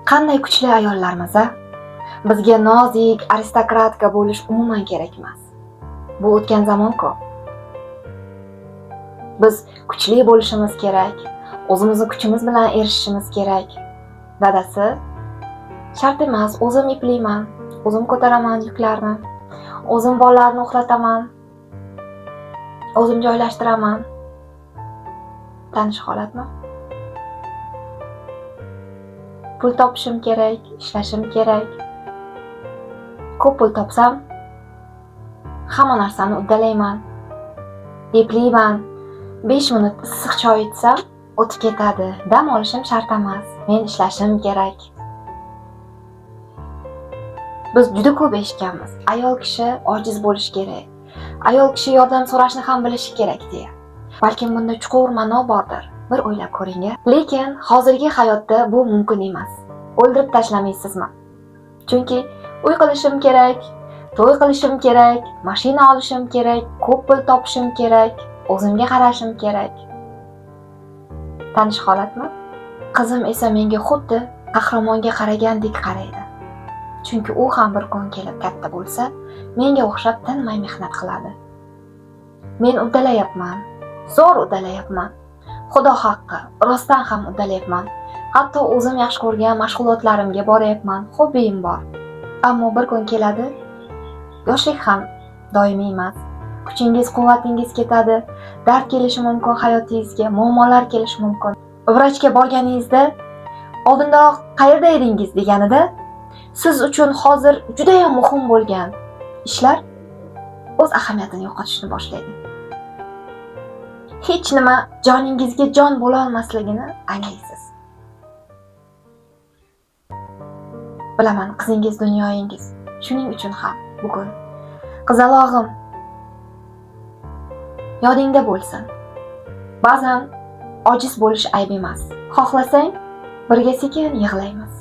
Qanday kuchli ayollarmiz a? Bizga nozik, aristokratka bo'lish umuman kerak emas. Bu o'tgan zamon-ku. Biz kuchli bo'lishimiz kerak. O'zimizni kuchimiz bilan erishishimiz kerak. Dadasi, shart emas, o'zim iplayman, o'zim ko'taraman yuklarni, o'zim bolalarni uxlataman, o'zim joylashtiraman. Tanish holatmi? Pul topishim kerak, ishlashim kerak. Ko'p pul topsam, hamma narsani uddalayman, eplayman. 5 minut issiq choy ichsam, o'tib ketadi. Dam olishim shart emas. Men ishlashim kerak. Biz juda ko'p eshitganmiz. Ayol kishi ojiz bo'lishi kerak. Ayol kishi yordam so'rashni ham bilishi kerak deya. Balkim bunda chuqur ma'no bordir. Bir o'ylab ko'ring. Lekin hozirgi hayotda bu mumkin emas. O'ldirib tashlamaysizmi? Chunki uy qilishim kerak, to'y qilishim kerak, mashina olishim kerak, ko'p pul topishim kerak, o'zimga qarashim kerak. Tanish holatmi? Qizim esa menga xuddi qahramonga qaragandek qaraydi. Chunki u ham bir kun kelib katta bo'lsa, menga o'xshab tinmay mehnat qiladi. Men uddalayapman, zo'r uddalayapman. Xudo haqqi, rostdan ham uddalayapman. Hatto o'zim yaxshi ko'rgan mashg'ulotlarimga boryapman, hobbiyim bor. Ammo bir kun keladi, yoshlik ham doimiy emas. Kuchingiz, quvvatingiz ketadi, dard kelishi mumkin hayotingizga, muammolar kelishi mumkin. Vrachga borganingizda, oldinroq qayerda edingiz deganida, siz uchun hozir juda ham muhim bo'lgan ishlar o'z ahamiyatini yo'qotishni boshlaydi. Hech nima joningizga jon bo'la olmasligini anglaysiz. Bilaman, qizingiz dunyoyingiz. Shuning uchun ham bugun qizalog'im yodingda bo'lsin. Ba'zan ojiz bo'lish ayb emas. Xohlasang, birga sekin yig'laymiz.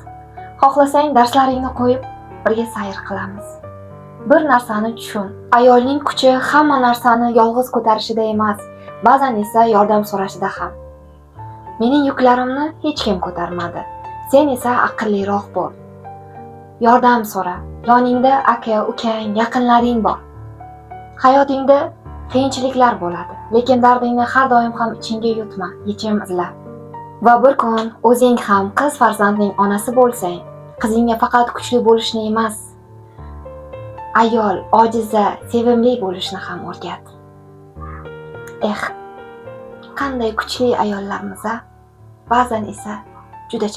Xohlasang, darslaringni qo'yib, birga sayr qilamiz. Bir narsani tushun. Ayolning kuchi hamma narsani yolg'iz ko'tarishida emas, ba'zan esa yordam so'rashida ham. Mening yuklarimni hech kim ko'tarmadi. Sen esa aqlliroq bo'l. Yordam so'ra. Yoningda aka, ukang, yaqinlaring bor. Hayotingda qiyinchiliklar bo'ladi, lekin dardingni har doim ham ichingga yutma, yechim izla. Va bir kun o'zing ham qiz farzandning onasi bo'lsang, qizingga faqat kuchli bo'lishni emas, ayol, ojiza, sevimli bo'lishni ham o'rgat. Qanday kuchli ayollarimiz a? Ba'zan esa juda